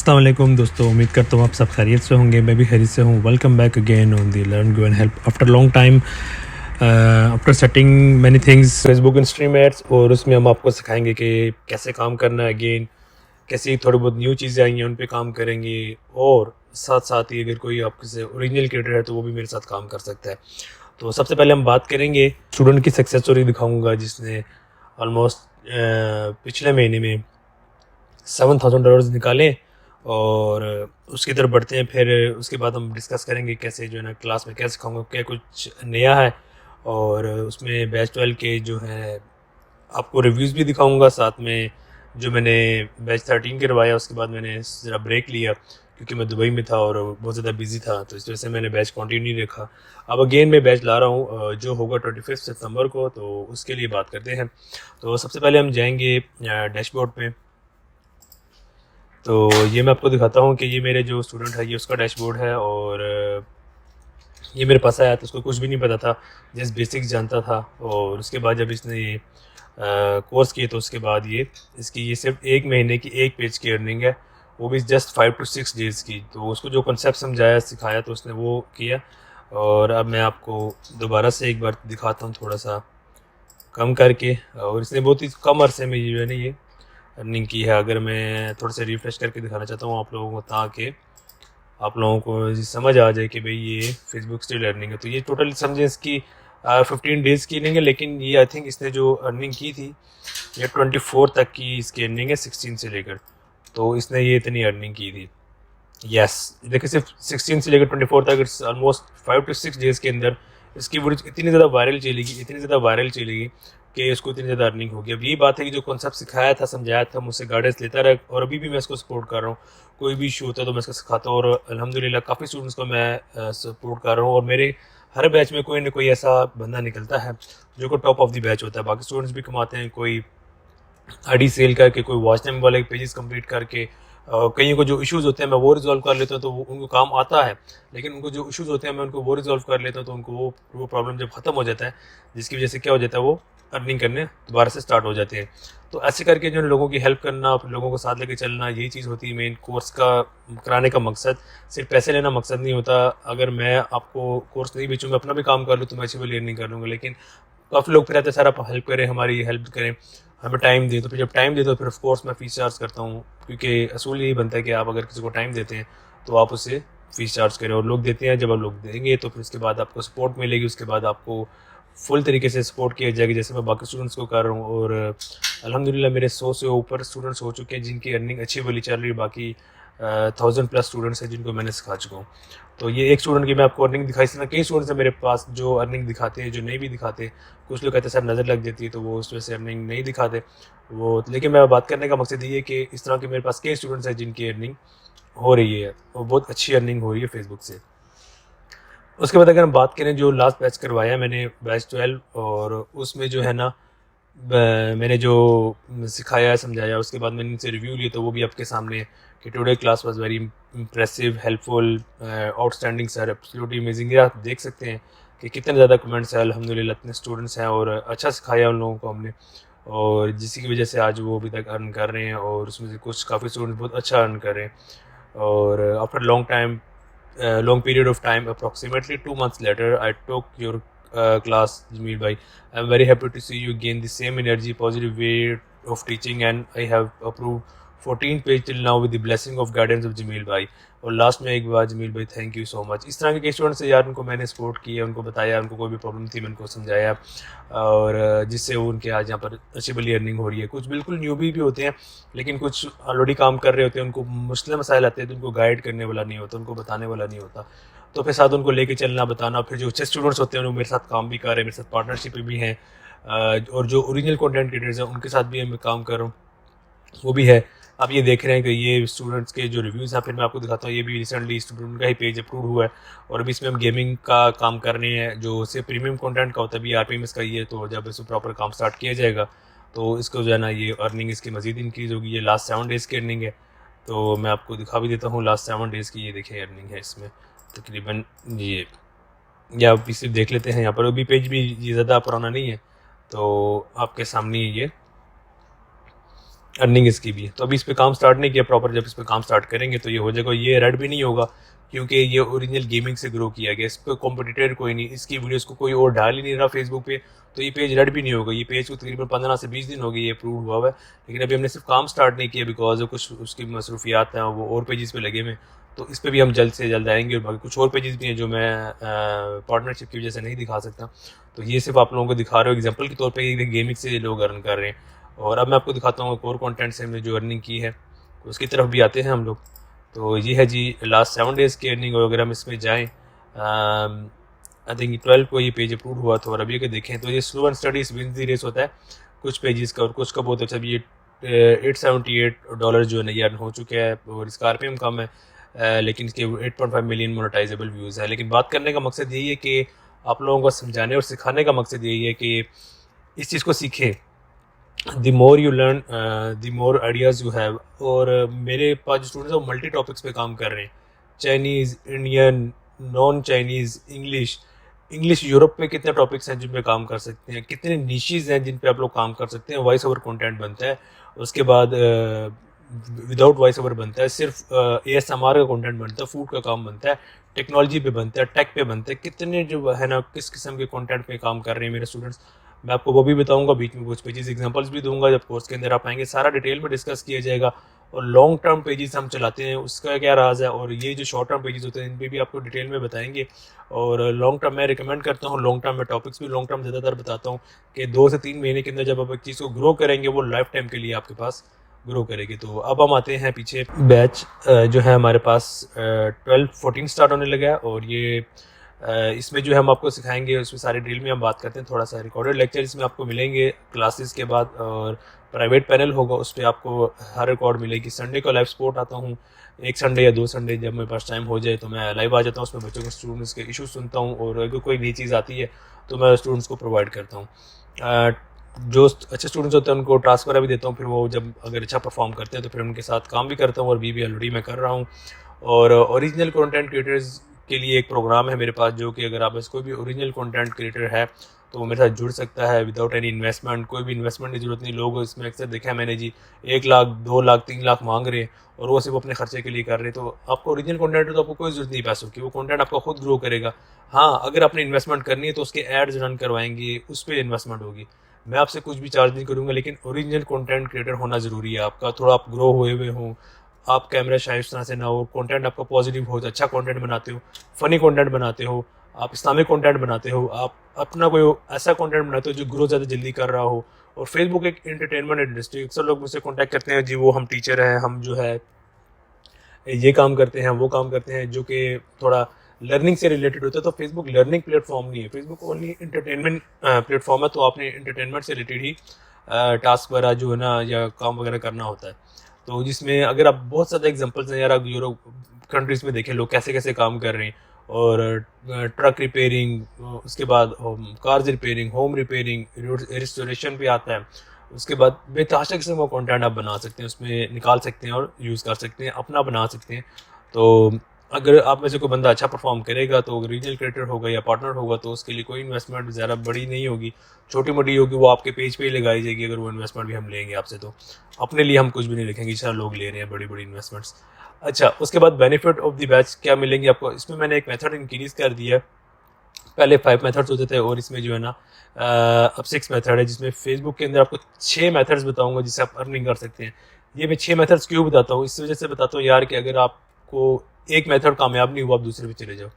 अस्सलाम वालेकुम दोस्तों, उम्मीद करता हूँ आप सब खैरियत से होंगे। मैं भी खैरियत से हूँ। Welcome back again on the learn grow and help after long time, after setting many things Facebook instream ads. और उसमें हम आपको सिखाएंगे कि कैसे काम करना है। अगेन कैसी थोड़ी बहुत न्यू चीज़ें आई हैं उन पे काम करेंगे। और साथ साथ ही अगर कोई आपके से ओरिजिनल क्रिएटर है तो वो भी मेरे साथ काम कर सकता है। तो सबसे पहले हम बात करेंगे स्टूडेंट की सक्सेस स्टोरी दिखाऊंगा, जिसने ऑलमोस्ट पिछले महीने में $7,000 निकाले। और उसकी तरफ बढ़ते हैं। फिर उसके बाद हम डिस्कस करेंगे कैसे जो है ना क्लास में क्या सिखाऊंगा, क्या कुछ नया है। और उसमें बैच 12 के जो है आपको रिव्यूज़ भी दिखाऊंगा। साथ में जो मैंने बैच 13 करवाया उसके बाद मैंने ज़रा ब्रेक लिया क्योंकि मैं दुबई में था और बहुत ज़्यादा बिजी था, तो इस वजह से मैंने बैच कंटिन्यू नहीं रखा। अब अगेन मैं बैच ला रहा हूँ जो होगा 25 सितंबर को, तो उसके लिए बात करते हैं। तो सबसे पहले हम जाएंगे डैशबोर्ड पे। तो ये मैं आपको दिखाता हूँ कि ये मेरे जो स्टूडेंट है ये उसका डैशबोर्ड है। और ये मेरे पास आया तो उसको कुछ भी नहीं पता था, जस्ट बेसिक्स जानता था। और उसके बाद जब इसने ये कोर्स किए तो उसके बाद ये सिर्फ एक महीने की एक पेज की अर्निंग है, वो भी जस्ट 5 to 6 डेज़ की। तो उसको जो कॉन्सेप्ट समझाया सिखाया तो उसने वो किया। और अब मैं आपको दोबारा से एक बार दिखाता हूँ थोड़ा सा कम करके। और इसने बहुत ही कम अरसे में ये जो है ना ये अर्निंग की है। अगर मैं थोड़ा सा रिफ्रेश करके दिखाना चाहता हूँ आप लोगों को, ताकि आप लोगों को समझ आ जाए कि भाई ये फेसबुक स्टिल अर्निंग है। तो ये टोटल समझे इसकी 15 डेज़ की अर्निंग है, लेकिन ये आई थिंक इसने जो अर्निंग की थी ये 24 तक की इसकी अर्निंग है, 16 से लेकर। तो इसने ये इतनी अर्निंग की थी। यस, देखिए सिर्फ 16 से लेकर 24 तक, ऑलमोस्ट 5 to 6 डेज़ के अंदर इसकी वीडियो इतनी ज़्यादा वायरल चलेगी, इतनी ज़्यादा वायरल चलेगी कि इसको इतनी ज़्यादा अर्निंग होगी। अब यही बात है कि जो कॉन्सेप्ट सिखाया था, समझाया था, मुझसे गाइडेंस लेता रहा और अभी भी मैं इसको सपोर्ट कर रहा हूँ। कोई भी इशू होता है तो मैं इसको सिखाता हूँ और अल्हम्दुलिल्लाह काफ़ी स्टूडेंट्स को मैं सपोर्ट कर रहा हूँ। और मेरे हर बैच में कोई ना कोई ऐसा बंदा निकलता है जो को टॉप ऑफ द बैच होता है। बाकी स्टूडेंट्स भी कमाते हैं, कोई आईडी सेल करके, कोई वॉच टाइम वाले पेजेस कंप्लीट करके। कईयों को जो इश्यूज़ होते हैं मैं वो रिजॉल्व कर लेता हूँ तो वो उनको काम आता है। लेकिन उनको जो इश्यूज़ होते हैं मैं उनको वो रिजॉल्व कर लेता हूँ तो उनको वो प्रॉब्लम जब ख़त्म हो जाता है, जिसकी वजह से क्या हो जाता है, वो अर्निंग करने दोबारा से स्टार्ट हो जाते हैं। तो ऐसे करके जो लोगों की हेल्प करना, फिर लोगों को साथ लेके चलना, यही चीज़ होती है मेन कोर्स का कराने का मकसद। सिर्फ पैसे लेना मकसद नहीं होता। अगर मैं आपको कोर्स नहीं बेचूँ, मैं अपना भी काम कर लूँ तो मैं अच्छी वाली अर्निंग कर लूँगा। लेकिन काफ़ी लोग फिर रहते हैं सर आप हेल्प करें, हमारी हेल्प करें, हमें टाइम दें। तो फिर जब टाइम देते हो फिर ऑफ कोर्स मैं फ़ीस चार्ज करता हूँ, क्योंकि असूल यही बनता है कि आप अगर किसी को टाइम देते हैं तो आप उसे फ़ीस चार्ज करें। और लोग देते हैं, जब आप लोग देंगे तो फिर उसके बाद आपको सपोर्ट मिलेगी, उसके बाद आपको फुल तरीके से सपोर्ट किया जाएगा जैसे मैं बाकी स्टूडेंट्स को कर रहा हूँ। और अल्हम्दुलिल्लाह मेरे 100 से ऊपर स्टूडेंट्स हो चुके हैं जिनकी अर्निंग अच्छी वाली चल रही है। बाकी 1000+ स्टूडेंट्स हैं जिनको मैंने सिखा चुका हूँ। तो ये एक स्टूडेंट की मैं आपको अर्निंग दिखाई थी ना, कई स्टूडेंट्स हैं मेरे पास जो अर्निंग दिखाते हैं, जो नहीं भी दिखाते। कुछ लोग कहते हैं सर नज़र लग जाती है, तो वो उस वजह से अर्निंग नहीं दिखाते वो। लेकिन मैं बात करने का मकसद ये है कि इस तरह के मेरे पास कई स्टूडेंट्स हैं जिनकी अर्निंग हो रही है और बहुत अच्छी अर्निंग हो रही है फेसबुक से। उसके बाद अगर हम बात करें जो लास्ट बैच करवाया मैंने, बैच 12, और उसमें जो है ना मैंने जो सिखाया समझाया, उसके बाद मैंने इनसे रिव्यू लिए तो वो भी आपके सामने है कि today class was very impressive, helpful, outstanding sir, absolutely amazing. ये आप देख सकते हैं कि कितने ज़्यादा कमेंट्स हैं, अल्हम्दुलिल्लाह इतने स्टूडेंट्स हैं और अच्छा सिखाया उन लोगों को हमने। और जिसकी वजह से आज वो अभी तक अर्न कर रहे हैं और उसमें से कुछ काफ़ी स्टूडेंट्स बहुत अच्छा अर्न कर रहे हैं। और after long period of time, approximately 2 months later, I took your class, Jamil bhai. I'm very happy to see you gain the same energy, positive way of teaching, and I have approved 14 page till now with the blessing of guidance of Jamil bhai. और last में एक बार जमील भाई thank you so much. इस तरह के students से यार उनको मैंने सपोर्ट किया, उनको बताया, उनको कोई भी प्रॉब्लम थी मैं उनको समझाया, और जिससे वो उनके आज यहाँ पर अच्छी भली अर्निंग हो रही है। कुछ बिल्कुल न्यूबी भी होते हैं, लेकिन कुछ ऑलरेडी काम कर रहे होते हैं, उनको मुश्किल मसाइल आते हैं तो उनको गाइड करने वाला नहीं होता, उनको बताने वाला नहीं होता। तो फिर साथ उनको लेके चलना, बताना। फिर जो अच्छे स्टूडेंट्स होते हैं वो मेरे साथ काम भी कर रहे हैं, मेरे साथ पार्टनरशिप भी हैं। और जो ओरिजिनल कंटेंट क्रिएटर्स हैं उनके साथ भी मैं काम कर रहा हूँ, वो भी है। आप ये देख रहे हैं कि ये स्टूडेंट्स के जो रिव्यूज़ हैं, फिर मैं आपको दिखाता हूँ, ये भी रिसेंटली स्टूडेंट का ही पेज अप्रूव हुआ है। और अभी इसमें हम गेमिंग का काम कर रहे हैं, जो सिर्फ प्रीमियम कंटेंट का होता है, अभी RPM इसका ही है। तो जब इसको प्रॉपर काम स्टार्ट किया जाएगा तो इसको जो है ना ये अर्निंग इसकी मज़ीद इंक्रीज़ होगी। ये लास्ट 7 डेज़ की अर्निंग है, तो मैं आपको दिखा भी देता हूँ लास्ट 7 डेज़ की। ये देखिए अर्निंग है इसमें तकरीबन ये, या आप इसे देख लेते हैं यहाँ पर। अभी पेज भी ये ज़्यादा पुराना नहीं है, तो आपके सामने ये अर्निंग इसकी भी है। तो अभी इस पे काम स्टार्ट नहीं किया प्रॉपर, जब इस पे काम स्टार्ट करेंगे तो ये हो जाएगा। ये रेड भी नहीं होगा क्योंकि ये ओरिजिनल गेमिंग से ग्रो किया गया, इस पर कॉम्पिटिटर कोई नहीं, इसकी वीडियोस को कोई और डाल ही नहीं रहा फेसबुक पे, तो ये पेज रेड भी नहीं होगा। ये पेज को तकरीबन 15 से 20 दिन हो गए ये अप्रूव हुआ हुआ है, लेकिन अभी हमने सिर्फ काम स्टार्ट नहीं किया बिकॉज कुछ उसकी मसरूफियात हैं, वो और पेजेस पे लगे हुए। तो इस पर भी हम जल्द से जल्द आएंगे, और बाकी कुछ और पेजेस भी हैं जो मैं पार्टनरशिप की वजह से नहीं दिखा सकता। तो ये सिर्फ आप लोगों को दिखा रहे हो एग्जाम्पल के तौर पर गेमिंग से लोग अर्न कर रहे हैं। और अब मैं आपको दिखाता हूँ कोर कंटेंट से हमने जो अर्निंग की है, तो उसकी तरफ भी आते हैं हम लोग। तो ये है जी लास्ट 7 डेज़ की अर्निंग। और अगर हम इसमें जाएँ, आई थिंक 12 को ये पेज अप्रूव हुआ था, और अभी अगर देखें तो ये slow and steady wins the race होता है कुछ पेजेस का, और कुछ का बहुत अच्छा भी। ये $878 जो है ना ये अर्न हो चुका है, और इसका RPM कम है, लेकिन इसके 8.5 मिलियन मोनेटाइजेबल व्यूज़ है। लेकिन बात करने का मकसद यही है कि आप लोगों को समझाने और सिखाने का मकसद यही है कि इस चीज़ को सीखें। The more you learn the more ideas you have. और मेरे पास जो स्टूडेंट्स हैं वो मल्टी टॉपिक्स पे काम कर रहे हैं, Chinese, Indian, non Chinese, English Europe पे कितने टॉपिक्स हैं जिन पे काम कर सकते हैं, कितने निशीज़ हैं जिन पे आप लोग काम कर सकते हैं। वॉइस ओवर कंटेंट बनता है, उसके बाद विदाउट वॉइस ओवर बनता है, सिर्फ ASMR का कंटेंट बनता है, फूड का काम बनता है, टेक्नोलॉजी पे बनता है, टेक पे बनता है। कितने जो है ना किस किस्म के कंटेंट पे काम कर रहे हैं मेरे स्टूडेंट्स, मैं आपको वो भी बताऊंगा, बीच में कुछ पेजेस एग्जांपल्स भी दूंगा। जब कोर्स के अंदर आप आएंगे सारा डिटेल में डिस्कस किया जाएगा। और लॉन्ग टर्म पेजेस हम चलाते हैं, उसका क्या राज है, और ये जो शॉर्ट टर्म पेजेस होते हैं इन पे भी आपको डिटेल में बताएंगे। और लॉन्ग टर्म मैं रिकमेंड करता हूँ, लॉन्ग टर्म में टॉपिक्स भी लॉन्ग टर्म ज़्यादातर बताता हूँ कि 2 से 3 महीने के अंदर जब आप एक चीज़ को ग्रो करेंगे वो लाइफ टाइम के लिए आपके पास ग्रो करेगी। तो अब हम आते हैं पीछे। बैच जो है हमारे पास 12-14 स्टार्ट होने लगा है, और ये इसमें जो है हम आपको सिखाएंगे, उसमें सारी ड्रिल में हम बात करते हैं। थोड़ा सा रिकॉर्डेड लेक्चर इसमें आपको मिलेंगे क्लासेस के बाद, और प्राइवेट पैनल होगा, उस पर आपको हर रिकॉर्ड मिलेगी। संडे को लाइव सपोर्ट आता हूँ, एक संडे या 2 संडे जब मेरे पास टाइम हो जाए तो मैं लाइव आ जाता हूँ, उसमें बच्चों के स्टूडेंट्स के इशू सुनता हूँ, और अगर कोई नई चीज़ आती है तो मैं स्टूडेंट्स को प्रोवाइड करता हूँ। जो अच्छे स्टूडेंट्स होते हैं उनको टास्क वगैरह भी देता हूँ, फिर वो जब अगर अच्छा परफॉर्म करते हैं तो फिर उनके साथ काम भी करता हूँ, और भी ऑलरेडी मैं कर रहा हूँ। और ओरिजिनल कंटेंट क्रिएटर्स के लिए एक प्रोग्राम है मेरे पास, जो कि अगर आप कोई भी ओरिजिनल कंटेंट क्रिएटर है तो वो मेरे साथ जुड़ सकता है विदाउट एनी इन्वेस्टमेंट। कोई भी इन्वेस्टमेंट की जरूरत नहीं। लोग इसमें अक्सर देखा है मैंने जी 1 लाख 2 लाख 3 लाख मांग रहे हैं, और वो सिर्फ अपने खर्चे के लिए कर रहे हैं। तो आपको ओरिजिनल कंटेंट है तो आपको कोई जरूरत नहीं पैसों की, वो कंटेंट आपका खुद ग्रो करेगा। हाँ, अगर आपने इन्वेस्टमेंट करनी है तो उसके एड्स रन करवाएंगे, उस पर इन्वेस्टमेंट होगी। मैं आपसे कुछ भी चार्ज नहीं करूँगा, लेकिन ओरिजिनल कंटेंट क्रिएटर होना ज़रूरी है आपका। थोड़ा आप ग्रो हुए हों, आप कैमरा शायद इस तरह से ना हो, कंटेंट आपका पॉजिटिव हो, अच्छा कंटेंट बनाते हो, फ़नी कंटेंट बनाते हो, आप इस्लामिक कंटेंट बनाते हो, आप अपना कोई ऐसा कंटेंट बनाते हो जो ग्रो ज़्यादा जल्दी कर रहा हो। और फेसबुक एक एंटरटेनमेंट इंडस्ट्री, अक्सर लोग मुझसे कॉन्टैक्ट करते हैं जी वो हम टीचर हैं, हम जो है ये काम करते हैं, वो काम करते हैं, जो कि थोड़ा लर्निंग से रिलेटेड होता है। तो फेसबुक लर्निंग प्लेटफॉर्म नहीं है, फेसबुक ओनली एंटरटेनमेंट प्लेटफॉर्म है। तो आपने एंटरटेनमेंट से रिलेटेड ही टास्क वगैरह जो है ना या काम वगैरह करना होता है। तो जिसमें अगर आप बहुत ज़्यादा एग्जांपल्स हैं यार, आप यूरोप कंट्रीज़ में देखें लोग कैसे कैसे काम कर रहे हैं। और ट्रक रिपेयरिंग, उसके बाद cars repairing, home repairing, restoration पे आता है। उसके बाद बेतहाशा किस्म का कंटेंट आप बना सकते हैं, उसमें निकाल सकते हैं और यूज़ कर सकते हैं, अपना बना सकते हैं। तो अगर आप में से कोई बंदा अच्छा परफॉर्म करेगा तो रीजनल क्रिएटर होगा या पार्टनर होगा तो उसके लिए कोई इन्वेस्टमेंट ज़्यादा बड़ी नहीं होगी, छोटी मोटी होगी, वो आपके पेज पे ही लगाई जाएगी। अगर वो इन्वेस्टमेंट भी हम लेंगे आपसे तो अपने लिए हम कुछ भी नहीं लिखेंगे, इस लोग ले रहे हैं बड़ी बड़ी इन्वेस्टमेंट्स। अच्छा, उसके बाद बेनिफिट ऑफ द बैच क्या मिलेंगे आपको, इसमें मैंने एक मेथड इंक्रीज़ कर दिया है। पहले 5 मेथड्स होते थे और इसमें जो है ना अब 6 मेथड है, जिसमें फेसबुक के अंदर आपको 6 मेथड्स बताऊंगा जिससे आप अर्निंग कर सकते हैं। ये मैं 6 मेथड्स क्यों बताता हूँ, इस वजह से बताता हूँ यार कि अगर आपको एक मेथड कामयाब नहीं हुआ आप दूसरे पे चले जाओ,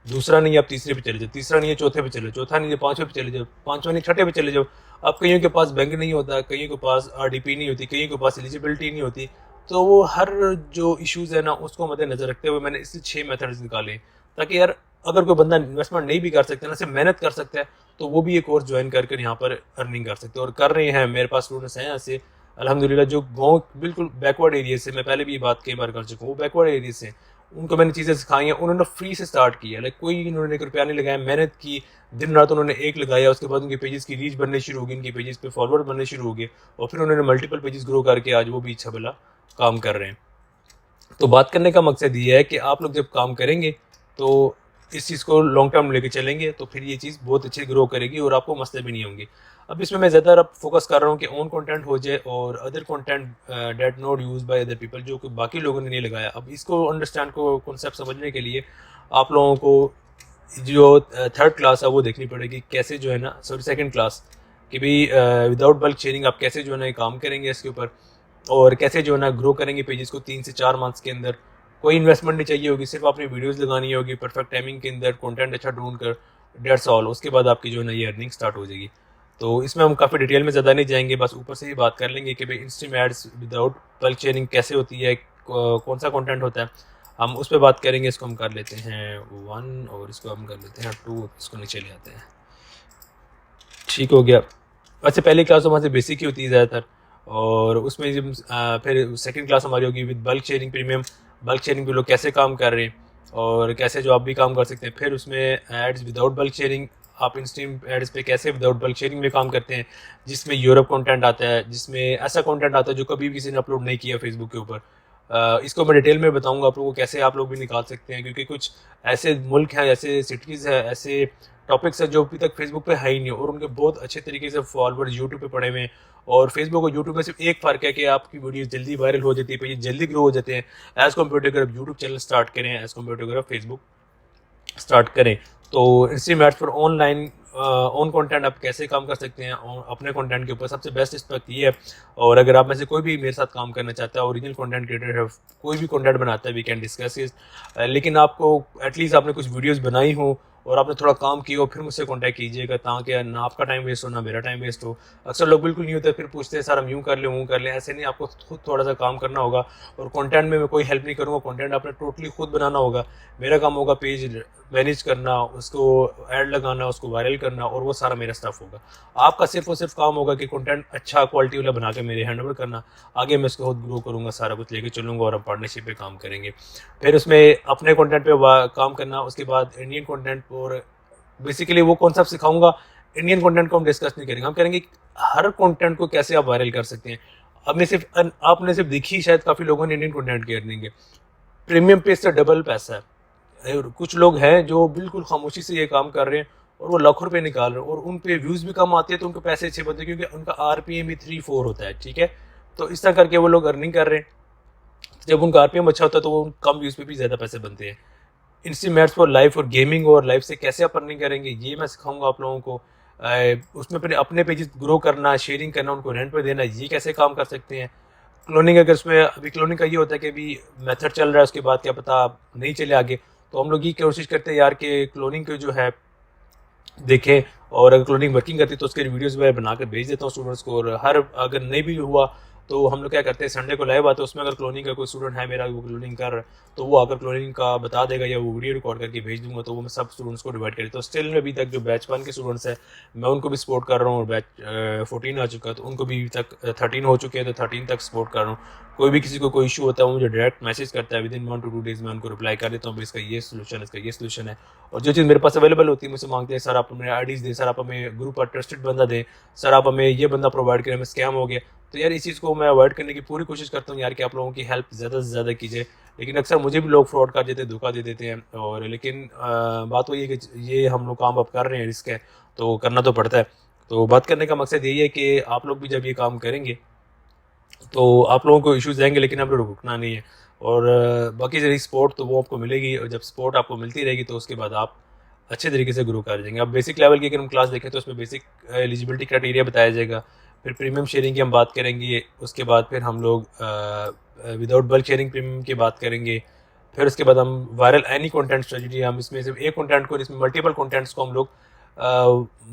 दूसरा नहीं आप तीसरे पे चले जाओ, तीसरा नहीं है चौथे पे चले जाओ, चौथा नहीं है पाँचवें पे चले जाओ, पाँचवा नहीं छठे पे चले जाओ। अब कईयों के पास बैंक नहीं होता, कईयों के पास RDP नहीं होती, कईयों के पास एलिजिबिलिटी नहीं होती। तो वो हर जो इश्यूज़ है ना उसको मद्देनजर रखते हुए मैंने इसलिए 6 मेथड्स निकाले, ताकि यार अगर कोई बंदा इन्वेस्टमेंट नहीं भी कर सकता ना, सिर्फ मेहनत कर सकता है, तो वो भी ये कोर्स ज्वाइन करके यहाँ पर अर्निंग कर सकते हैं और कर रहे हैं। मेरे पास स्टूडेंट्स हैं ऐसे अल्हम्दुलिल्लाह जो गाँव बिल्कुल बैकवर्ड एरिया से, मैं पहले भी ये बात कई बार कर चुका हूँ, वो बैकवर्ड एरिया से, उनको मैंने चीज़ें सिखाई हैं, उन्होंने फ्री से स्टार्ट किया। लाइक कोई इन्होंने 1 रुपया नहीं लगाया, मेहनत की, दिन रात उन्होंने एक लगाया, उसके बाद उनके पेजेस की रीच बनने शुरू हो गई, उनके पेजेस पे फॉलोअर बनने शुरू हो गए, और फिर उन्होंने मल्टीपल पेजेस ग्रो करके आज वो भी अच्छा भला काम कर रहे हैं। तो बात करने का मकसद ये है कि आप लोग जब काम करेंगे तो इस चीज़ को लॉन्ग टर्म लेके चलेंगे तो फिर ये चीज़ बहुत अच्छी ग्रो करेगी और आपको मसले भी नहीं होंगे। अब इसमें मैं ज़्यादा अब फोकस कर रहा हूँ कि ओन कंटेंट हो जाए और other content that not use by other people, जो कि बाकी लोगों ने नहीं लगाया। अब इसको अंडरस्टैंड को कॉन्सेप्ट समझने के लिए आप लोगों को जो थर्ड क्लास है वो देखनी पड़ेगी, कैसे जो है ना, सॉरी सेकंड क्लास, कि भाई विदाउट बल्क शेयरिंग आप कैसे जो है ना ये काम करेंगे इसके ऊपर, और कैसे जो है ना ग्रो करेंगे पेजेस को 3 से 4 मंथ्स के अंदर। कोई इन्वेस्टमेंट नहीं चाहिए होगी, सिर्फ आपने वीडियोस लगानी होगी परफेक्ट टाइमिंग के अंदर, कंटेंट अच्छा ढूंढ कर, डेट्स ऑल। उसके बाद आपकी जो है ना ये अर्निंग स्टार्ट हो जाएगी। तो इसमें हम काफ़ी डिटेल में ज़्यादा नहीं जाएंगे, बस ऊपर से ही बात कर लेंगे कि भाई instream ads without bulk sharing कैसे होती है, कौन सा कंटेंट होता है, हम उस पर बात करेंगे। इसको हम कर लेते हैं 1 और इसको हम कर लेते हैं 2, इसको नीचे ले आते हैं। ठीक हो गया। वैसे पहली क्लास हमारे बेसिक ही होती है ज़्यादातर, और उसमें जब फिर सेकंड क्लास हमारी होगी with bulk sharing premium. Bulk sharing पे लोग कैसे काम कर रहे हैं और कैसे जो आप भी काम कर सकते हैं। फिर उसमें एड्स विदाउट बल्क शेयरिंग, आप इंस्ट्रीम एड्स पे कैसे विदाउट बल्क शेयरिंग में काम करते हैं, जिसमें यूरोप कंटेंट आता है, जिसमें ऐसा कंटेंट आता है जो कभी भी किसी ने अपलोड नहीं किया फेसबुक के ऊपर। इसको मैं डिटेल में बताऊंगा आप लोगों को कैसे आप लोग भी निकाल सकते हैं, क्योंकि कुछ ऐसे मुल्क हैं, ऐसे सिटीज़ हैं, ऐसे टॉपिक्स है जो अभी तक फेसबुक पे है ही नहीं, और उनके बहुत अच्छे तरीके से फॉलोअर्स यूट्यूब पे पड़े हुए हैं। और फेसबुक और यूट्यूब में सिर्फ एक फ़र्क है कि आपकी वीडियो जल्दी वायरल हो जाती है, पेज जल्दी ग्रो हो जाते हैं एज़ कम्पेयर टू अगर आप यूट्यूब चैनल स्टार्ट करें, एज़ कम्पेयर टू अगर आप फेसबुक स्टार्ट करें। तो इंस्ट्रीम एड्स पर ऑनलाइन ऑन कंटेंट आप कैसे काम कर सकते हैं अपने कंटेंट के ऊपर, सबसे बेस्ट इस वक्त ये है। और अगर आप में से कोई भी मेरे साथ काम करना चाहता है, ओरिजिनल कंटेंट क्रिएटर है, कोई भी कंटेंट बनाता है, वी कैन डिस्कस इस, लेकिन आपको एटलीस्ट आपने कुछ वीडियोस बनाई हो और आपने थोड़ा काम किया हो, फिर मुझसे कांटेक्ट कीजिएगा, ताकि ना आपका टाइम वेस्ट हो ना मेरा टाइम वेस्ट हो। अक्सर लोग बिल्कुल नहीं होते, फिर पूछते हैं सर हम यूँ कर लें वो कर लें। ऐसे नहीं, आपको खुद थोड़ा सा काम करना होगा, और कंटेंट में मैं कोई हेल्प नहीं करूँगा, कंटेंट आपने टोटली खुद बनाना होगा। मेरा काम होगा पेज मैनेज करना, उसको ऐड लगाना, उसको वायरल करना, और वो सारा मेरा स्टफ होगा। आपका सिर्फ और सिर्फ काम होगा कि कंटेंट अच्छा क्वालिटी वाला बना के मेरे हैंड ओवर करना। आगे मैं इसको खुद ग्रो करूँगा, सारा कुछ लेके चलूँगा और हम पार्टनरशिप पे काम करेंगे। फिर उसमें अपने कंटेंट पे काम करना, उसके बाद इंडियन कंटेंट और बेसिकली वो कॉन्सेप्ट सिखाऊंगा। इंडियन कंटेंट को हम डिस्कस नहीं करेंगे, हम करेंगे हर कंटेंट को कैसे आप वायरल कर सकते हैं। आपने सिर्फ देखी शायद काफ़ी लोगों ने इंडियन कंटेंट की अर्निंग है, प्रीमियम पे से डबल पैसा है। और कुछ लोग हैं जो बिल्कुल खामोशी से ये काम कर रहे हैं और वो लाखों रुपए निकाल रहे हैं, और उन पे व्यूज़ भी कम आते हैं तो उनके पैसे अच्छे बनते हैं, क्योंकि उनका RPM भी 3-4 होता है। ठीक है, तो इस तरह करके वो लोग अर्निंग कर रहे हैं। जब उनका RPM अच्छा होता है तो वो कम व्यूज़ पे भी ज़्यादा पैसे बनते हैं। इंस्ट्रीम एड्स फॉर लाइफ और गेमिंग, और लाइफ से कैसे आप अर्निंग करेंगे ये मैं सिखाऊंगा आप लोगों को। उसमें फिर अपने पेजेस ग्रो करना, शेयरिंग करना, उनको रेंट पे देना, ये कैसे काम कर सकते हैं। क्लोनिंग, अगर उसमें अभी क्लोनिंग का ये होता है कि अभी मेथड चल रहा है, उसके बाद क्या पता नहीं चले आगे, तो हम लोग ये कोशिश करते हैं यार कि क्लोनिंग के जो है देखें, और अगर क्लोनिंग वर्किंग करती है तो उसके वीडियोस मैं बना कर भेज देता हूँ स्टूडेंट्स को। और हर अगर नहीं भी हुआ तो हम लोग क्या करते हैं, संडे को लाइव आते हैं, उसमें अगर क्लोनिंग का कोई स्टूडेंट है मेरा वो क्लोनिंग कर रहा है तो वो आकर क्लोनिंग का बता देगा, या वो वीडियो रिकॉर्ड करके भेज दूंगा, तो वो मैं सब स्टूडेंट्स को डिवाइड कर देता हूँ। स्टिल में अभी तक जो बैच 1 के स्टूडेंट्स हैं मैं उनको भी सपोर्ट कर रहा हूँ, और बैच 14 आ चुका है तो उनको भी तक 13 हो चुके हैं तो 13 तक सपोर्ट कर रहा हूँ। कोई भी किसी को कोई इशू होता है मुझे डायरेक्ट मैसेज करता है, विदिन 1 to 2 डेज़ में उनको रिप्लाई कर देता हूँ, इसका ये सोल्यूशन है, इसका ये सोल्यूशन है। और जो चीज़ मेरे पास अवेलेबल होती है मुझसे मांगते हैं सर आप हमें IDs दें, सर आप हमें ग्रुप पर ट्रस्टेड बंदा दें, सर आप हमें ये बंदा प्रोवाइड करें, हमें स्कैम हो गया। तो यार इस चीज़ को मैं अवॉइड करने की पूरी कोशिश करता हूँ यार कि आप लोगों की हेल्प ज़्यादा से ज़्यादा कीजिए, लेकिन अक्सर मुझे भी लोग फ्रॉड कर देते हैं, धोखा दे देते हैं। और लेकिन बात वही है कि ये हम लोग काम अब कर रहे हैं, रिस्क है तो करना तो पड़ता है। तो बात करने का मकसद यही है कि आप लोग भी जब ये काम करेंगे तो आप लोगों को इश्यूज़ आएंगे, लेकिन आप लोग रुकना नहीं है। और बाकी रही सपोर्ट तो वो आपको मिलेगी, और जब सपोर्ट आपको मिलती रहेगी तो उसके बाद आप अच्छे तरीके से ग्रो कर जाएंगे। अब बेसिक लेवल की अगर हम क्लास देखें तो उसमें बेसिक एलिजिबिलिटी क्राइटेरिया बताया जाएगा, फिर प्रीमियम शेयरिंग की हम बात करेंगे, उसके बाद फिर हम लोग विदाउट बल्क शेयरिंग प्रीमियम की बात करेंगे, फिर उसके बाद हम वायरल एनी कंटेंट स्ट्रेटजी, हम इसमें सिर्फ एक कंटेंट को, इसमें मल्टीपल कंटेंट्स को हम लोग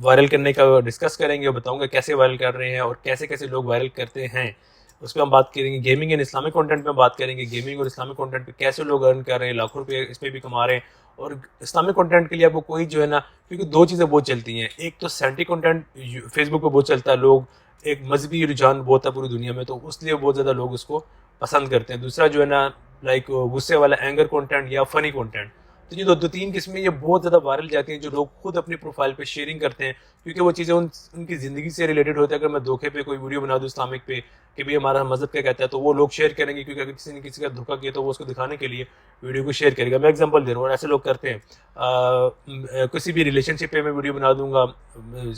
वायरल करने का डिस्कस करेंगे, और बताऊंगा कैसे वायरल कर रहे हैं और कैसे कैसे लोग वायरल करते हैं। उस पर हम बात करेंगे। गेमिंग एंड इस्लामिक कंटेंट में बात करेंगे, गेमिंग और इस्लामिक कंटेंट पे कैसे लोग अर्न कर रहे हैं, लाखों रुपये इस पर भी कमा रहे हैं। और इस्लामिक कंटेंट के लिए आपको कोई जो है ना, क्योंकि दो चीज़ें बहुत चलती हैं, एक तो सेंटी कंटेंट फेसबुक पे बहुत चलता है, लोग एक मजहबी रुझान बहुत है पूरी दुनिया में, तो उसलिए बहुत ज़्यादा लोग उसको पसंद करते हैं। दूसरा जो है ना लाइक गुस्से वाला एंगर कंटेंट या फनी कंटेंट, तो ये दो तीन किस्में ये बहुत ज़्यादा वायरल जाती हैं, जो लोग खुद अपनी प्रोफाइल पे शेयरिंग करते हैं, क्योंकि वो चीज़ें उनकी ज़िंदगी से रिलेटेड होती है। अगर मैं धोखे पे कोई वीडियो बना दूँ इस्लामिक पे कि भाई हमारा मज़हब क्या कहता है, तो वो लोग शेयर करेंगे, क्योंकि अगर किसी ने किसी का धोखा किया तो वो उसको दिखाने के लिए वीडियो को शेयर करेगा। मैं एग्जांपल दे रहा हूँ, ऐसे लोग करते हैं। किसी भी रिलेशनशिप पे मैं वीडियो बना दूंगा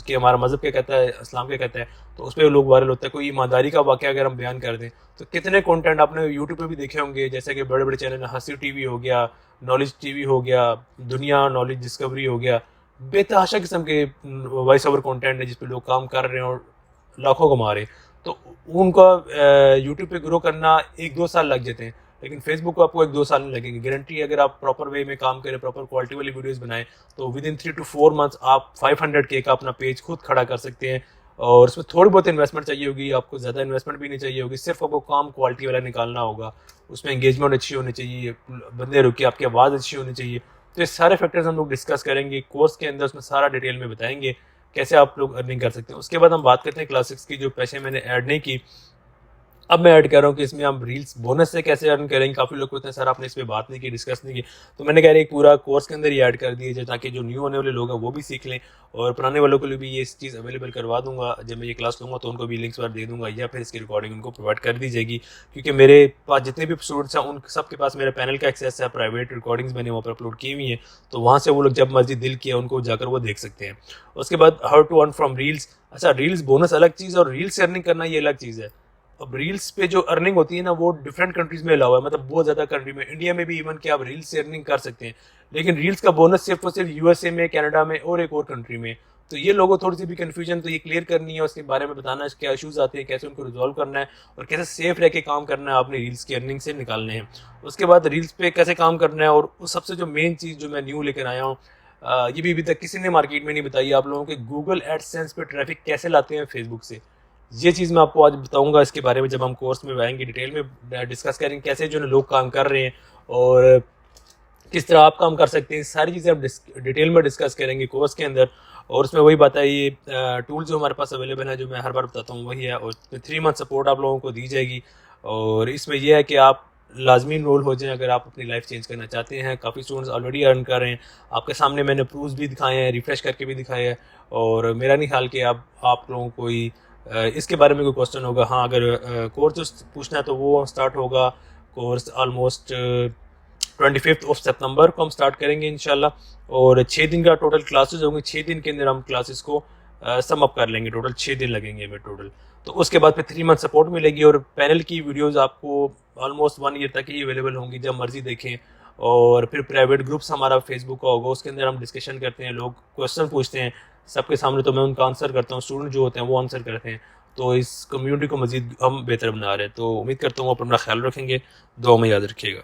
कि हमारा मज़हब क्या कहता है, इस्लाम क्या कहता है, तो उस पर लोग वायरल होता है। कोई ईमानदारी का वाक़या अगर हम बयान कर दें तो कितने कंटेंट आपने यूट्यूब पे भी देखे होंगे, जैसे कि बड़े बड़े चैनल हंसी टीवी हो गया, नॉलेज टीवी हो गया, दुनिया नॉलेज डिस्कवरी हो गया, बेतहाशा किस्म के वॉइस ओवर कंटेंट है जिस पे लोग काम कर रहे हैं और लाखों कमा रहे हैं। तो उनका यूट्यूब पे ग्रो करना 1-2 साल लग जाते हैं, लेकिन फेसबुक को आपको 1-2 साल नहीं लगेंगे गारंटी। अगर आप प्रॉपर वे में काम करें, प्रॉपर क्वालिटी वाली वीडियोस बनाएं, तो विद इन 3 to 4 मंथ्स आप 500K का अपना पेज खुद खड़ा कर सकते हैं। और उसमें थोड़ी बहुत इन्वेस्टमेंट चाहिए होगी, आपको ज़्यादा इन्वेस्टमेंट भी नहीं चाहिए होगी, सिर्फ आपको काम क्वालिटी वाला निकालना होगा। उसमें एंगेजमेंट अच्छी होनी चाहिए, बंदे रुके, आपकी आवाज़ अच्छी होनी चाहिए। तो ये सारे फैक्टर्स हम लोग डिस्कस करेंगे कोर्स के अंदर, उसमें सारा डिटेल में बताएंगे कैसे आप लोग अर्निंग कर सकते हैं। उसके बाद हम बात करते हैं क्लासेस की, जो पैसे मैंने ऐड नहीं की, अब मैं ऐड कर रहा हूँ कि इसमें हम रील्स बोनस से कैसे अर्न करेंगे। काफ़ी लोग कहते हैं सर आपने इस पर बात नहीं की, डिस्कस नहीं की, तो मैंने कह रही एक पूरा कोर्स के अंदर ही ऐड कर दिए जाए ताकि जो न्यू होने वाले लोग हैं वो भी सीख लें, और पुराने वालों के लिए भी ये इस चीज़ अवेलेबल करवा दूंगा। जब मैं ये क्लास लूँगा तो उनको भी लिंक्स पर दे दूंगा, या फिर इसकी रिकॉर्डिंग उनको प्रोवाइड कर दी जाएगी, क्योंकि मेरे पास जितने भी स्टूडेंट्स हैं उन सबके पास मेरे पैनल का एक्सेस है, प्राइवेट रिकॉर्डिंग्स मैंने वहाँ पर अपलोड की हुई हैं, तो वहाँ से वो लोग जब मर्जी दिल किया उनको जाकर वो देख सकते हैं। उसके बाद how to earn from reels. अच्छा, रील्स बोनस अलग चीज़ और रील्स से अर्निंग करना ये अलग चीज़ है। अब रील्स पे जो अर्निंग होती है ना, वो डिफरेंट कंट्रीज में अलाउ है, मतलब बहुत ज़्यादा कंट्री में, इंडिया में भी इवन कि आप रील्स से अर्निंग कर सकते हैं, लेकिन रील्स का बोनस सिर्फ और सिर्फ यूएसए में, कनाडा में और एक और कंट्री में। तो ये लोगों को थोड़ी सी भी कन्फ्यूजन तो ये क्लियर करनी है, उसके बारे में बताना है क्या इशूज़ आते हैं, कैसे उनको रिजॉल्व करना है और कैसे सेफ रह के काम करना है, आपने रील्स की अर्निंग से निकालने हैं। उसके बाद रील्स पे कैसे काम करना है, और उस सबसे जो मेन चीज़ जो मैं न्यू लेकर आया हूँ, ये भी अभी तक किसी ने मार्केट में नहीं बताई आप लोगों के, गूगल एडसेंस पे ट्रैफिक कैसे लाते हैं फेसबुक से। ये चीज़ मैं आपको आज बताऊंगा, इसके बारे में जब हम कोर्स में आएंगे डिटेल में डिस्कस करेंगे कैसे जो लोग काम कर रहे हैं और किस तरह आप काम कर सकते हैं। सारी चीज़ें हम डिटेल में डिस्कस करेंगे कोर्स के अंदर। और उसमें वही बात है, ये टूल जो हमारे पास अवेलेबल है, जो मैं हर बार बताता हूँ वही है, और 3 मंथ सपोर्ट आप लोगों को दी जाएगी। और इसमें यह है कि आप लाजमी इनरोल हो जाएं अगर आप अपनी लाइफ चेंज करना चाहते हैं। काफ़ी स्टूडेंट्स ऑलरेडी अर्न कर रहे हैं, आपके सामने मैंने प्रूफ्स भी दिखाए हैं, रिफ्रेश करके भी दिखाए हैं। और मेरा नहीं ख्याल कि आप लोगों को कोई इसके बारे में कोई क्वेश्चन होगा। हाँ, अगर कोर्स पूछना है तो वो स्टार्ट होगा कोर्स ऑलमोस्ट 25 को हम स्टार्ट करेंगे इंशाल्लाह। और 6 दिन का टोटल क्लासेस होंगे, 6 दिन के अंदर हम क्लासेस को सम अप कर लेंगे, टोटल 6 दिन लगेंगे हमें टोटल। तो उसके बाद फिर 3 मंथ सपोर्ट मिलेगी, और पैनल की वीडियोस आपको ऑलमोस्ट 1 ईयर तक ही अवेलेबल होंगी, जब मर्जी देखें। और फिर प्राइवेट ग्रुप्स हमारा फेसबुक का होगा, उसके अंदर हम डिस्कशन करते हैं, लोग क्वेश्चन पूछते हैं सबके सामने, तो मैं उनका आंसर करता हूँ, स्टूडेंट जो होते हैं वो आंसर करते हैं। तो इस कम्युनिटी को मज़ीद हम बेहतर बना रहे हैं। तो उम्मीद करता हूँ आप अपना ख्याल रखेंगे, दुआ में याद रखिएगा।